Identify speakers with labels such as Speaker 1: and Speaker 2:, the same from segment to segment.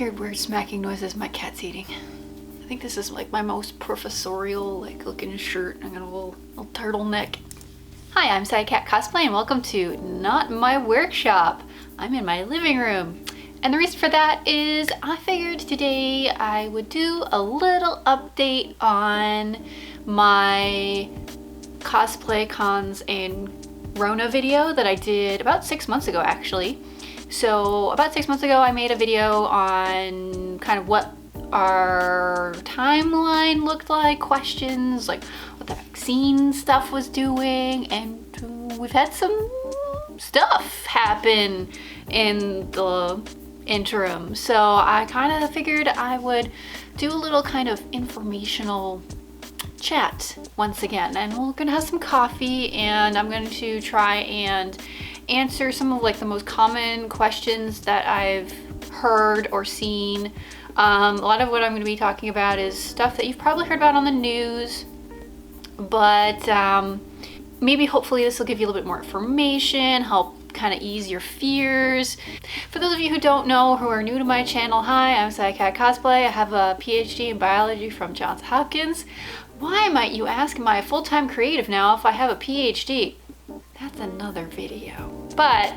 Speaker 1: hear weird smacking noises, my cat's eating. I think this is like my most professorial like looking shirt. I got a little turtleneck. Hi, I'm Cat Cosplay and welcome to Not My Workshop. I'm in my living room. And the reason for that is I figured today I would do a little update on my cosplay cons and Rona video that I did about 6 months ago actually. So about 6 months ago I made a video on kind of what our timeline looked like, questions, like what the vaccine stuff was doing, and we've had some stuff happen in the interim. So I kind of figured I would do a little kind of informational chat once again, and we're gonna have some coffee and I'm going to try and answer some of like the most common questions that I've heard or seen. A lot of what I'm going to be talking about is stuff that you've probably heard about on the news, but maybe hopefully this will give you a little bit more information, help kind of ease your fears. For those of you who don't know, who are new to my channel, hi, I'm Cat Cosplay. I have a PhD in biology from Johns Hopkins. Why, might you ask, am I a full-time creative now if I have a PhD? That's another video. But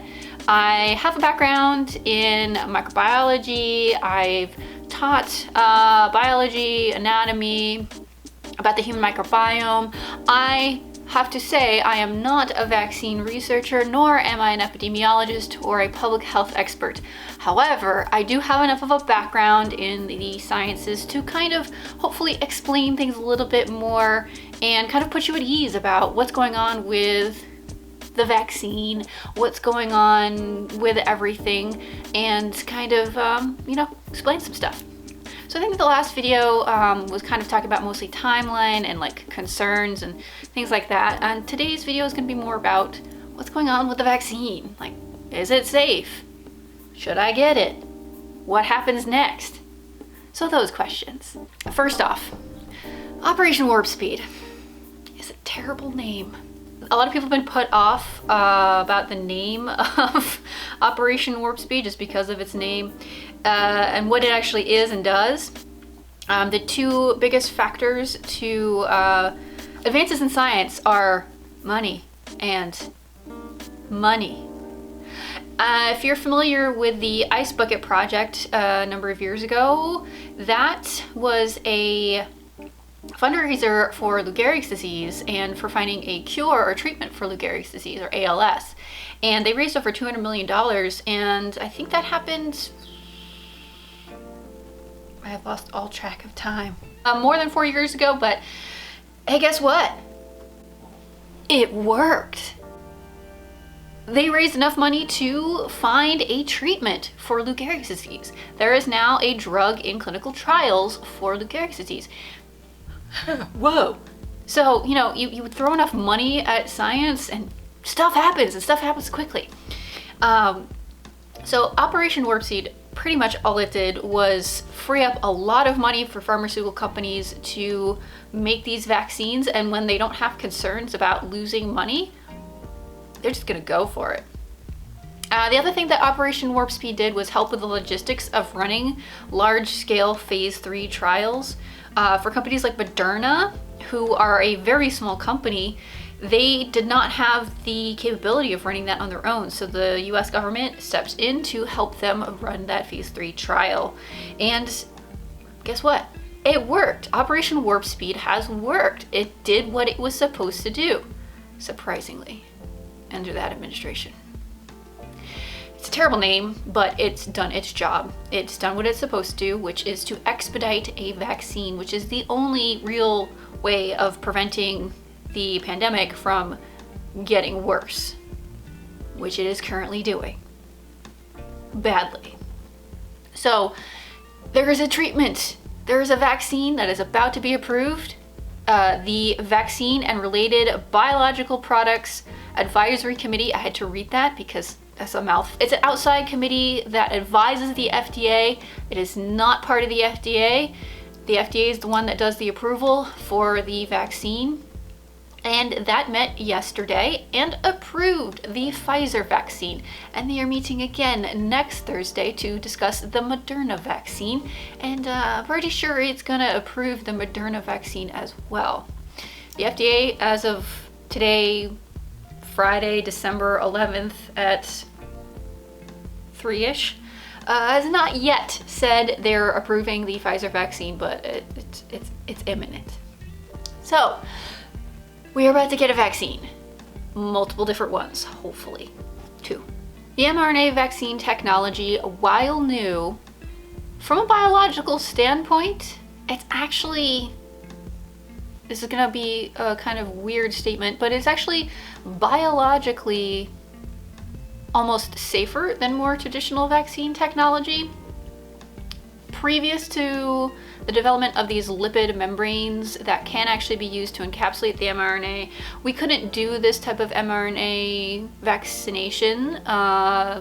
Speaker 1: I have a background in microbiology. I've taught biology, anatomy, about the human microbiome. I have to say I am not a vaccine researcher, nor am I an epidemiologist or a public health expert. However, I do have enough of a background in the sciences to kind of hopefully explain things a little bit more and kind of put you at ease about what's going on with the vaccine, what's going on with everything, and kind of, explain some stuff. So I think the last video was kind of talking about mostly timeline and like concerns and things like that. And today's video is going to be more about what's going on with the vaccine. Like, is it safe? Should I get it? What happens next? So those questions. First off, Operation Warp Speed is a terrible name. A lot of people have been put off about the name of Operation Warp Speed just because of its name and what it actually is and does. The two biggest factors to advances in science are money and money. If you're familiar with the Ice Bucket Project a number of years ago, that was a fundraiser for Lou Gehrig's disease and for finding a cure or treatment for Lou Gehrig's disease, or ALS. And they raised over $200 million, and I think that happened, I have lost all track of time, more than 4 years ago. But hey, guess what? It worked. They raised enough money to find a treatment for Lou Gehrig's disease. There is now a drug in clinical trials for Lou Gehrig's disease. Whoa. So, you would throw enough money at science and stuff happens, and stuff happens quickly. So Operation Warp Speed, pretty much all it did was free up a lot of money for pharmaceutical companies to make these vaccines, and when they don't have concerns about losing money, they're just gonna go for it. The other thing that Operation Warp Speed did was help with the logistics of running large-scale phase 3 trials. For companies like Moderna, who are a very small company, they did not have the capability of running that on their own. So the US government stepped in to help them run that phase 3 trial. And guess what? It worked. Operation Warp Speed has worked. It did what it was supposed to do, surprisingly, under that administration. It's a terrible name, but it's done its job. It's done what it's supposed to do, which is to expedite a vaccine, which is the only real way of preventing the pandemic from getting worse, which it is currently doing badly. So there is a treatment. There is a vaccine that is about to be approved. The Vaccine and Related Biological Products Advisory Committee, I had to read that because that's a mouthful. It's an outside committee that advises the FDA. It is not part of the FDA. The FDA is the one that does the approval for the vaccine. And that met yesterday and approved the Pfizer vaccine. And they are meeting again next Thursday to discuss the Moderna vaccine. And pretty sure it's gonna approve the Moderna vaccine as well. The FDA, as of today, Friday, December 11th at 3-ish, has not yet said they're approving the Pfizer vaccine, but it's imminent. So, we are about to get a vaccine. Multiple different ones, hopefully. 2. The mRNA vaccine technology, while new, from a biological standpoint, it's actually, this is gonna be a kind of weird statement, but it's actually biologically almost safer than more traditional vaccine technology. Previous to the development of these lipid membranes that can actually be used to encapsulate the mRNA, we couldn't do this type of mRNA vaccination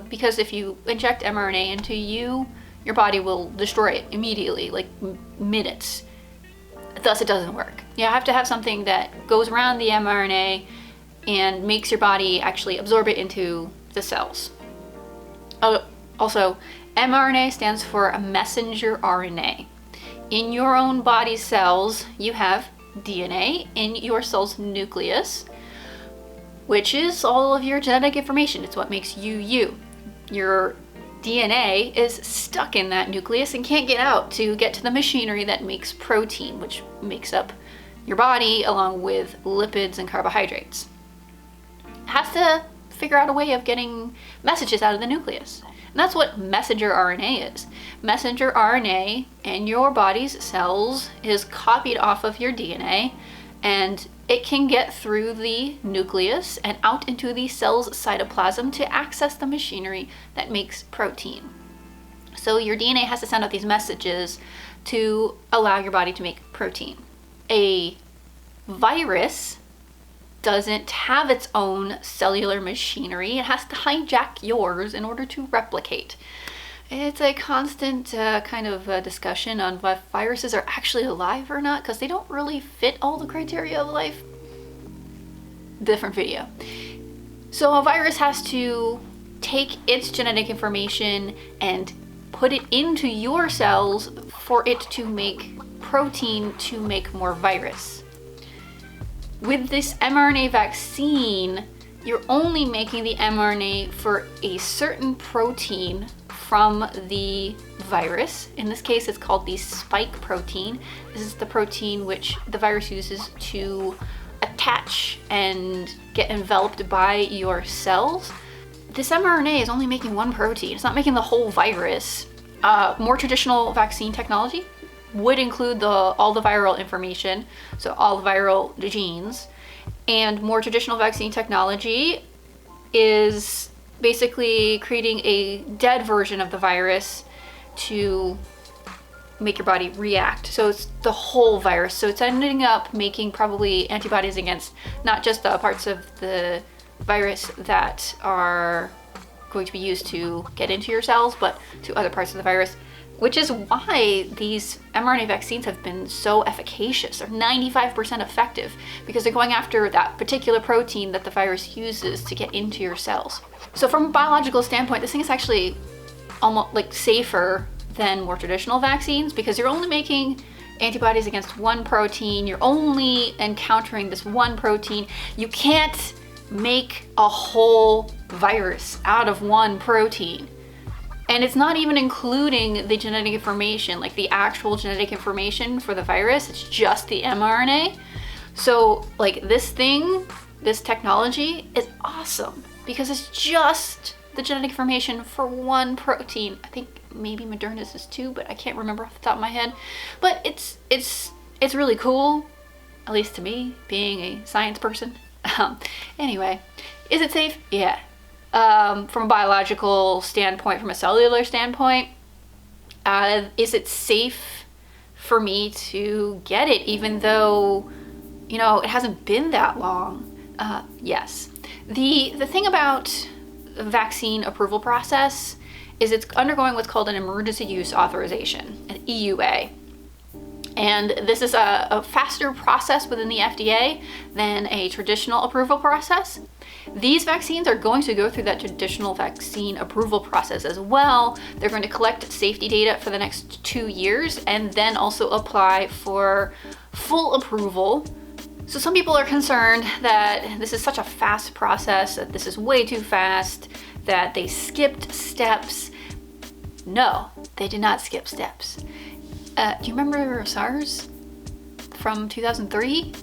Speaker 1: because if you inject mRNA into you, your body will destroy it immediately, like minutes. Thus, it doesn't work. You have to have something that goes around the mRNA and makes your body actually absorb it into the cells. Also, mRNA stands for a messenger RNA. In your own body cells, you have DNA in your cell's nucleus, which is all of your genetic information. It's what makes you you. Your DNA is stuck in that nucleus and can't get out to get to the machinery that makes protein, which makes up your body along with lipids and carbohydrates. It has to figure out a way of getting messages out of the nucleus. And that's what messenger RNA is. Messenger RNA in your body's cells is copied off of your DNA, and it can get through the nucleus and out into the cell's cytoplasm to access the machinery that makes protein. So your DNA has to send out these messages to allow your body to make protein. A virus doesn't have its own cellular machinery. It has to hijack yours in order to replicate. It's a constant kind of discussion on if viruses are actually alive or not, because they don't really fit all the criteria of life. Different video. So a virus has to take its genetic information and put it into your cells for it to make protein to make more virus. With this mRNA vaccine, you're only making the mRNA for a certain protein from the virus. In this case, it's called the spike protein. This is the protein which the virus uses to attach and get enveloped by your cells. This mRNA is only making one protein. It's not making the whole virus. More traditional vaccine technology would include all the viral information, so all the viral genes. And more traditional vaccine technology is basically creating a dead version of the virus to make your body react. So it's the whole virus. So it's ending up making probably antibodies against not just the parts of the virus that are going to be used to get into your cells, but to other parts of the virus, which is why these mRNA vaccines have been so efficacious. They're 95% effective because they're going after that particular protein that the virus uses to get into your cells. So from a biological standpoint, this thing is actually almost like safer than more traditional vaccines because you're only making antibodies against one protein. You're only encountering this one protein. You can't make a whole virus out of one protein. And it's not even including the genetic information, like the actual genetic information for the virus. It's just the mRNA. So like this technology is awesome because it's just the genetic information for one protein. I think maybe Moderna's is too, but I can't remember off the top of my head. But it's really cool, at least to me, being a science person. Anyway, is it safe? Yeah. From a biological standpoint, from a cellular standpoint, is it safe for me to get it even though, you know, it hasn't been that long? Yes. The thing about the vaccine approval process is it's undergoing what's called an emergency use authorization, an EUA. And this is a faster process within the FDA than a traditional approval process. These vaccines are going to go through that traditional vaccine approval process as well. They're going to collect safety data for the next 2 years and then also apply for full approval. So some people are concerned that this is such a fast process, that this is way too fast, that they skipped steps. No, they did not skip steps. Do you remember SARS from 2003?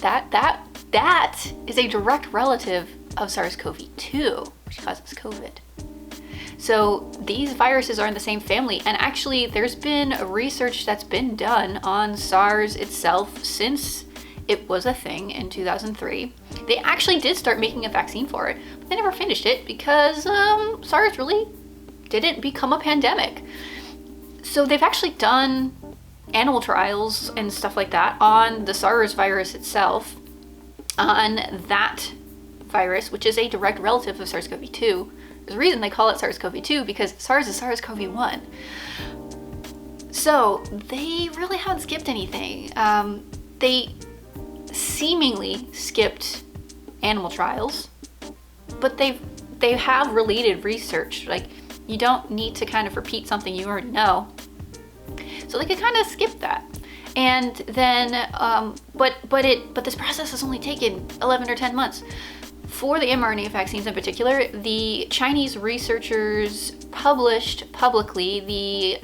Speaker 1: That is a direct relative of SARS-CoV-2, which causes COVID. So these viruses are in the same family, and actually there's been research that's been done on SARS itself since it was a thing in 2003. They actually did start making a vaccine for it, but they never finished it because SARS really didn't become a pandemic. So they've actually done animal trials and stuff like that on the SARS virus itself, on that virus, which is a direct relative of SARS-CoV-2. There's a reason they call it SARS-CoV-2 because SARS is SARS-CoV-1. So they really haven't skipped anything. They seemingly skipped animal trials, but they have related research. Like, you don't need to kind of repeat something you already know. So they could kind of skip that. And then, but this process has only taken 11 or 10 months. For the mRNA vaccines in particular, the Chinese researchers published publicly the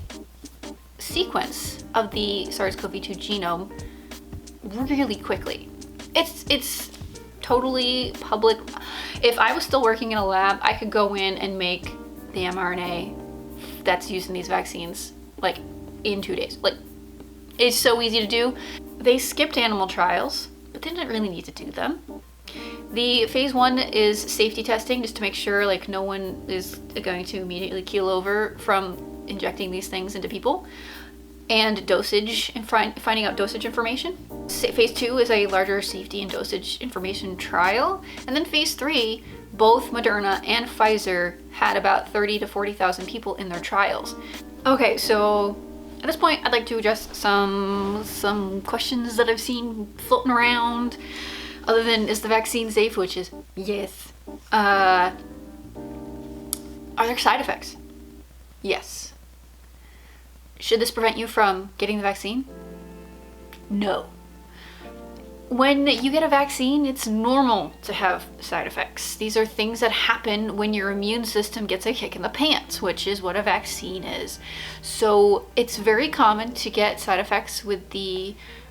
Speaker 1: sequence of the SARS-CoV-2 genome really quickly. It's totally public. If I was still working in a lab, I could go in and make the mRNA that's used in these vaccines like in 2 days. Like, it's so easy to do. They skipped animal trials, but they didn't really need to do them. The phase 1 is safety testing, just to make sure like no one is going to immediately keel over from injecting these things into people, and dosage and finding out dosage information. Phase 2 is a larger safety and dosage information trial, and then phase 3, both Moderna and Pfizer had about 30 to 40,000 people in their trials. Okay, so at this point, I'd like to address some questions that I've seen floating around. Other than, is the vaccine safe? Which is yes. Are there side effects? Yes. Should this prevent you from getting the vaccine? No. When you get a vaccine, it's normal to have side effects. These are things that happen when your immune system gets a kick in the pants, which is what a vaccine is. So it's very common to get side effects with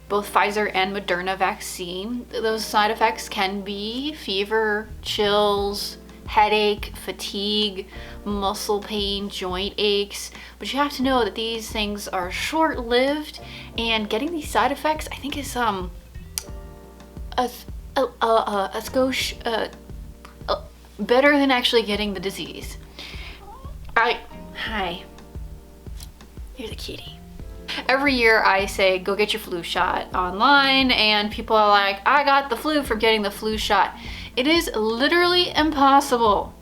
Speaker 1: both Pfizer and Moderna vaccine. Those side effects can be fever, chills, headache, fatigue, muscle pain, joint aches, but you have to know that these things are short-lived, and getting these side effects, I think, is better than actually getting the disease. Hi, here's a kitty. Every year I say, go get your flu shot online, and people are like, I got the flu from getting the flu shot. It is literally impossible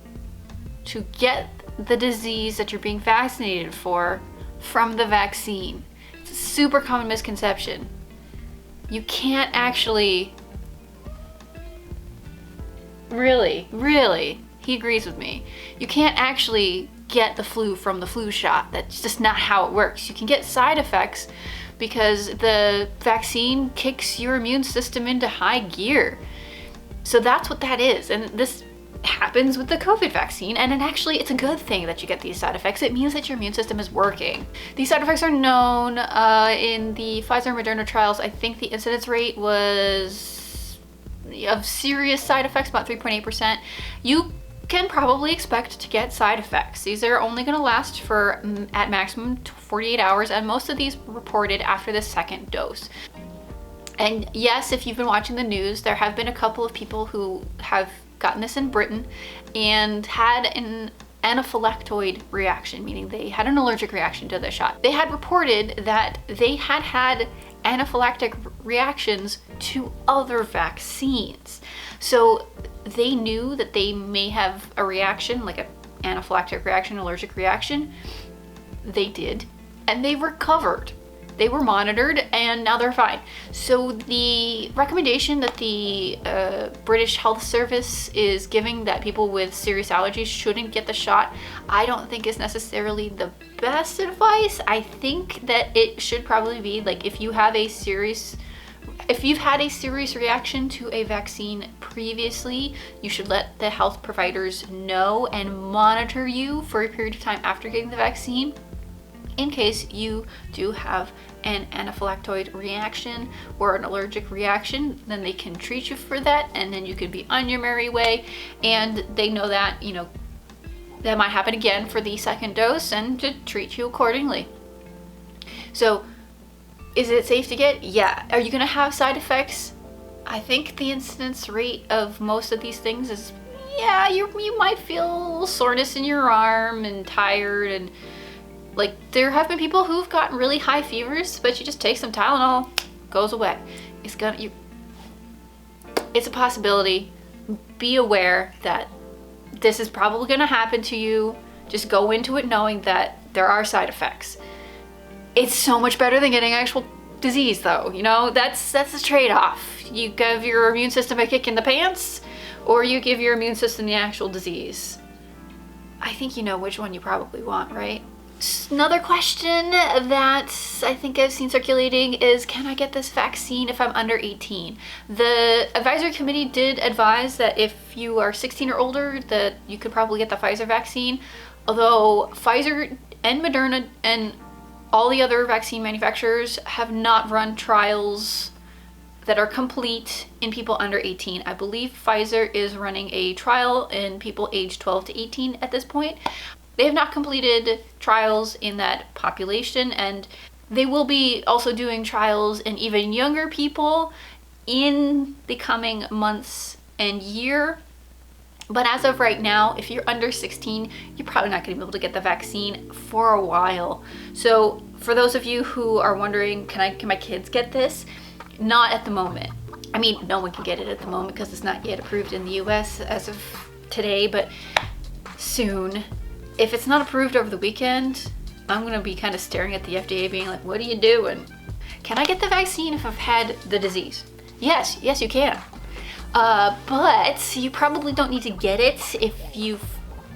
Speaker 1: to get the disease that you're being vaccinated for from the vaccine. It's a super common misconception. You can't actually, really, he agrees with me. You can't actually get the flu from the flu shot. That's just not how it works. You can get side effects because the vaccine kicks your immune system into high gear. So that's what that is. And this happens with the COVID vaccine, and it's a good thing that you get these side effects. It means that your immune system is working. These side effects are known in the Pfizer and Moderna trials. I think the incidence rate was of serious side effects about 3.8%. You can probably expect to get side effects. These are only going to last for at maximum 48 hours, and most of these reported after the second dose. And yes, if you've been watching the news, there have been a couple of people who have gotten this in Britain and had an anaphylactoid reaction, meaning they had an allergic reaction to the shot. They had reported that they had anaphylactic reactions to other vaccines. So they knew that they may have a reaction, like an anaphylactic reaction, allergic reaction. They did, and they recovered. they were monitored and now they're fine. So the recommendation that the British Health Service is giving, that people with serious allergies shouldn't get the shot, I don't think is necessarily the best advice. I think that it should probably be like, if you've had a serious reaction to a vaccine previously, you should let the health providers know and monitor you for a period of time after getting the vaccine, in case you do have an anaphylactoid reaction or an allergic reaction. Then they can treat you for that, and then you could be on your merry way. And they know that, you know, that might happen again for the second dose, and to treat you accordingly. So, is it safe to get? Yeah. Are you gonna have side effects? I think the incidence rate of most of these things is, yeah, you might feel soreness in your arm and tired, and like there have been people who've gotten really high fevers, but you just take some Tylenol, goes away. It's a possibility. Be aware that this is probably gonna happen to you. Just go into it knowing that there are side effects. It's so much better than getting actual disease though, you know, that's the trade-off. You give your immune system a kick in the pants, or you give your immune system the actual disease. I think you know which one you probably want, right? Another question that I think I've seen circulating is, can I get this vaccine if I'm under 18? The advisory committee did advise that if you are 16 or older, that you could probably get the Pfizer vaccine, although Pfizer and Moderna and all the other vaccine manufacturers have not run trials that are complete in people under 18. I believe Pfizer is running a trial in people aged 12 to 18 at this point. They have not completed trials in that population, and they will be also doing trials in even younger people in the coming months and year. But as of right now, if you're under 16, you're probably not going to be able to get the vaccine for a while. So for those of you who are wondering, can my kids get this? Not at the moment. I mean, no one can get it at the moment because it's not yet approved in the US as of today, but soon. If it's not approved over the weekend, I'm going to be kind of staring at the FDA being like, what are you doing? Can I get the vaccine if I've had the disease? Yes, you can. But you probably don't need to get it if you've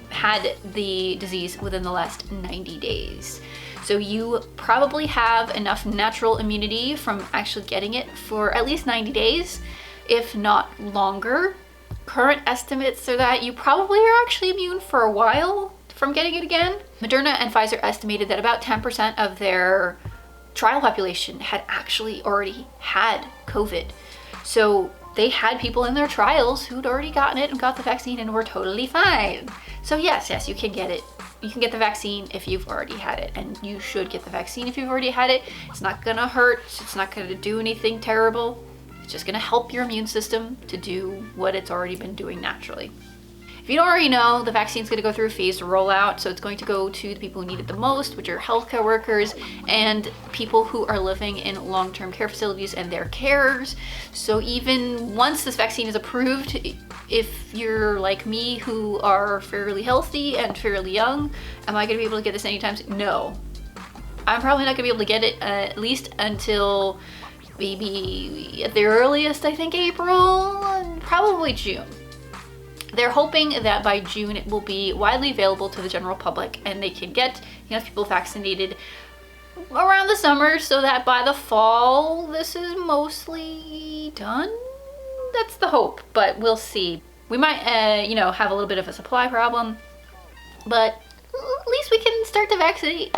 Speaker 1: had the disease within the last 90 days. So you probably have enough natural immunity from actually getting it for at least 90 days, if not longer. Current estimates are that you probably are actually immune for a while from getting it again. Moderna and Pfizer estimated that about 10% of their trial population had actually already had COVID. So they had people in their trials who'd already gotten it and got the vaccine and were totally fine. So yes, you can get it. You can get the vaccine if you've already had it, and you should get the vaccine if you've already had it. It's not gonna hurt, it's not gonna do anything terrible. It's just gonna help your immune system to do what it's already been doing naturally. If you don't already know, the vaccine's gonna go through a phased rollout, so it's going to go to the people who need it the most, which are healthcare workers and people who are living in long-term care facilities and their carers. So even once this vaccine is approved, if you're like me who are fairly healthy and fairly young, am I gonna be able to get this anytime soon? No. I'm probably not gonna be able to get it at least until maybe at the earliest, I think April, and probably June. They're hoping that by June it will be widely available to the general public and they can get enough people vaccinated around the summer so that by the fall this is mostly done. That's the hope, but we'll see. We might, have a little bit of a supply problem, but at least we can start to vaccinate,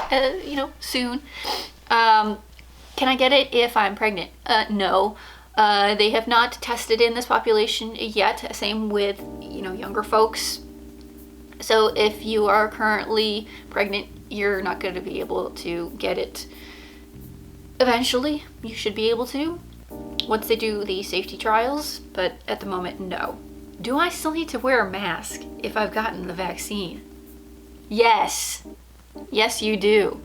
Speaker 1: soon. Can I get it if I'm pregnant? No. They have not tested in this population yet. Same with, younger folks. So if you are currently pregnant, you're not going to be able to get it. Eventually, you should be able to once they do the safety trials, but at the moment, no. Do I still need to wear a mask if I've gotten the vaccine? Yes. Yes, you do.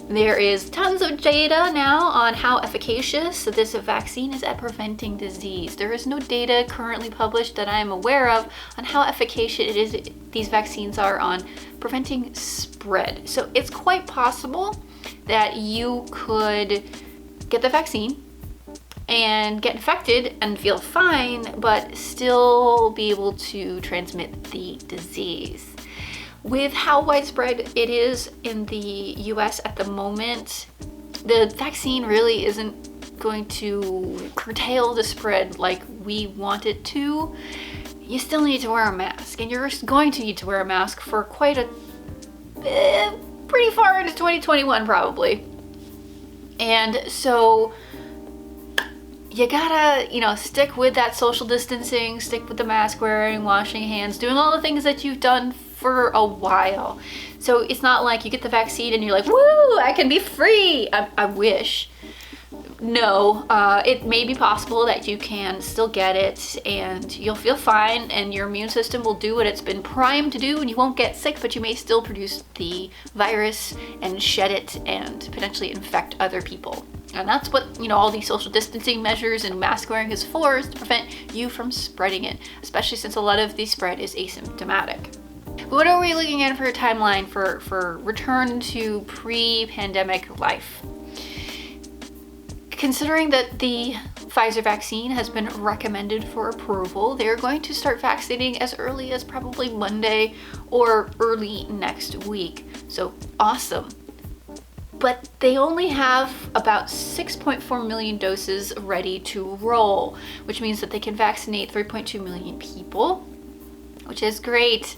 Speaker 1: There is tons of data now on how efficacious this vaccine is at preventing disease. There is no data currently published that I am aware of on how efficacious these vaccines are on preventing spread. So it's quite possible that you could get the vaccine and get infected and feel fine, but still be able to transmit the disease. With how widespread it is in the US at the moment, the vaccine really isn't going to curtail the spread like we want it to. You still need to wear a mask, and you're going to need to wear a mask for quite a pretty far into 2021 probably. And so you gotta, stick with that social distancing, stick with the mask wearing, washing hands, doing all the things that you've done for a while. So it's not like you get the vaccine and you're like, woo, I can be free. I wish. No, it may be possible that you can still get it and you'll feel fine and your immune system will do what it's been primed to do and you won't get sick, but you may still produce the virus and shed it and potentially infect other people. And that's what, all these social distancing measures and mask wearing is for, is to prevent you from spreading it, especially since a lot of the spread is asymptomatic. What are we looking at for a timeline for return to pre-pandemic life? Considering that the Pfizer vaccine has been recommended for approval, they're going to start vaccinating as early as probably Monday or early next week. So awesome. But they only have about 6.4 million doses ready to roll, which means that they can vaccinate 3.2 million people, which is great.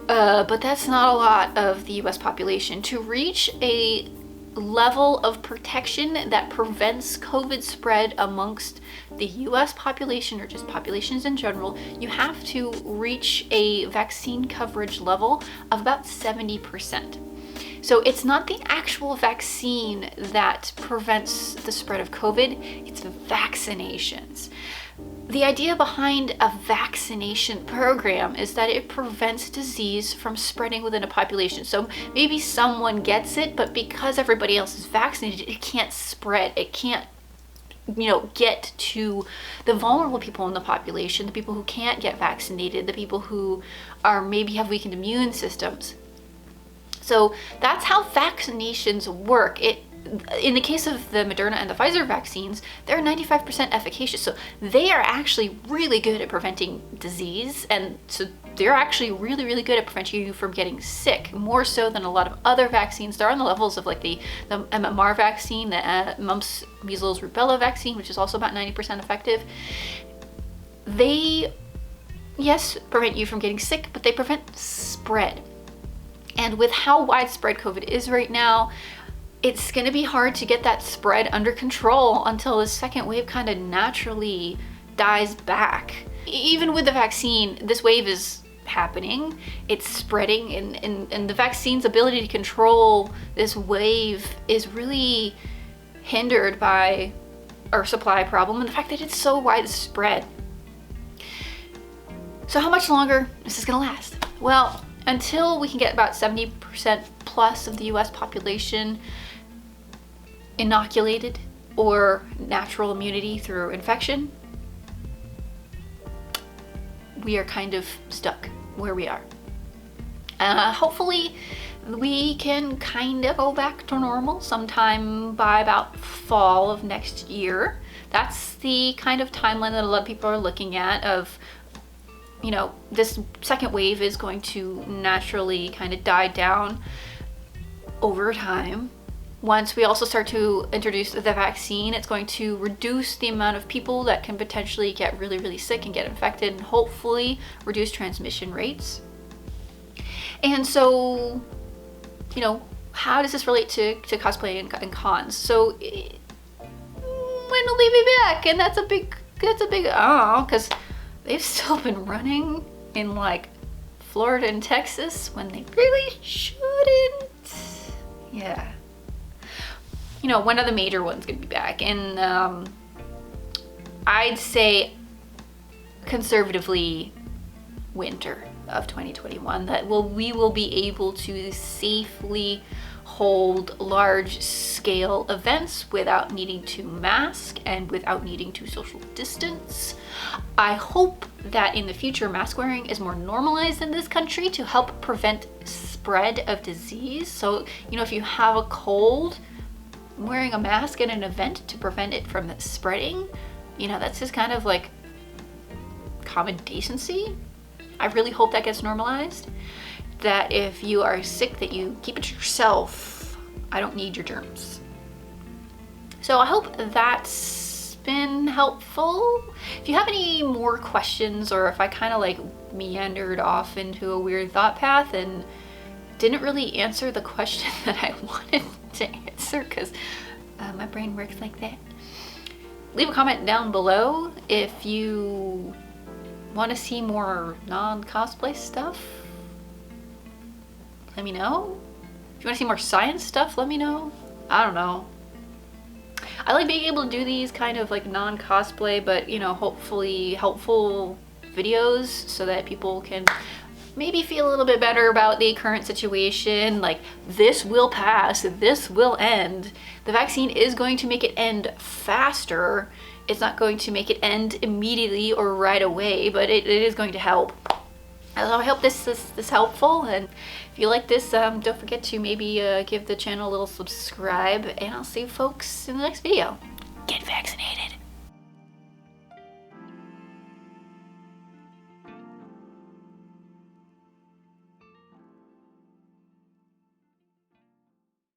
Speaker 1: But that's not a lot of the US population. To reach a level of protection that prevents COVID spread amongst the US population, or just populations in general, you have to reach a vaccine coverage level of about 70%. So it's not the actual vaccine that prevents the spread of COVID, it's vaccinations. The idea behind a vaccination program is that it prevents disease from spreading within a population. So maybe someone gets it, but because everybody else is vaccinated, it can't spread. It can't, get to the vulnerable people in the population, the people who can't get vaccinated, the people who maybe have weakened immune systems. So that's how vaccinations work. In the case of the Moderna and the Pfizer vaccines, they're 95% efficacious. So they are actually really good at preventing disease. And so they're actually really, really good at preventing you from getting sick, more so than a lot of other vaccines. They're on the levels of like the MMR vaccine, the mumps, measles, rubella vaccine, which is also about 90% effective. They, yes, prevent you from getting sick, but they prevent spread. And with how widespread COVID is right now, it's going to be hard to get that spread under control until the second wave kind of naturally dies back. Even with the vaccine, this wave is happening, it's spreading, and the vaccine's ability to control this wave is really hindered by our supply problem and the fact that it's so widespread. So how much longer is this going to last? Well, until we can get about 70% plus of the US population inoculated or natural immunity through infection, we are kind of stuck where we are. Hopefully we can kind of go back to normal sometime by about fall of next year. That's the kind of timeline that a lot of people are looking at of, this second wave is going to naturally kind of die down over time. Once we also start to introduce the vaccine, it's going to reduce the amount of people that can potentially get really, really sick and get infected, and hopefully reduce transmission rates. And so, how does this relate to cosplay and cons? So, when will they be back? And that's a big, because they've still been running in like Florida and Texas when they really shouldn't. Yeah. One of the major ones gonna be back, and I'd say conservatively winter of 2021, that we will be able to safely hold large scale events without needing to mask and without needing to social distance. I hope that in the future mask wearing is more normalized in this country to help prevent spread of disease. So, you know, if you have a cold, wearing a mask at an event to prevent it from spreading, you know, that's just kind of like common decency. I really hope that gets normalized. That if you are sick, that you keep it to yourself. I don't need your germs. So I hope that's been helpful. If you have any more questions, or if I kind of like meandered off into a weird thought path and didn't really answer the question that I wanted to answer, because my brain works like that, leave a comment down below if you want to see more non-cosplay stuff. Let me know. If you want to see more science stuff, let me know. I don't know. I like being able to do these kind of like non-cosplay, but you know, hopefully helpful videos so that people can maybe feel a little bit better about the current situation. Like, this will pass, this will end. The vaccine is going to make it end faster. It's not going to make it end immediately or right away, but it is going to help. So I hope this is helpful, and if you like this, don't forget to maybe give the channel a little subscribe, and I'll see you folks in the next video. Get vaccinated.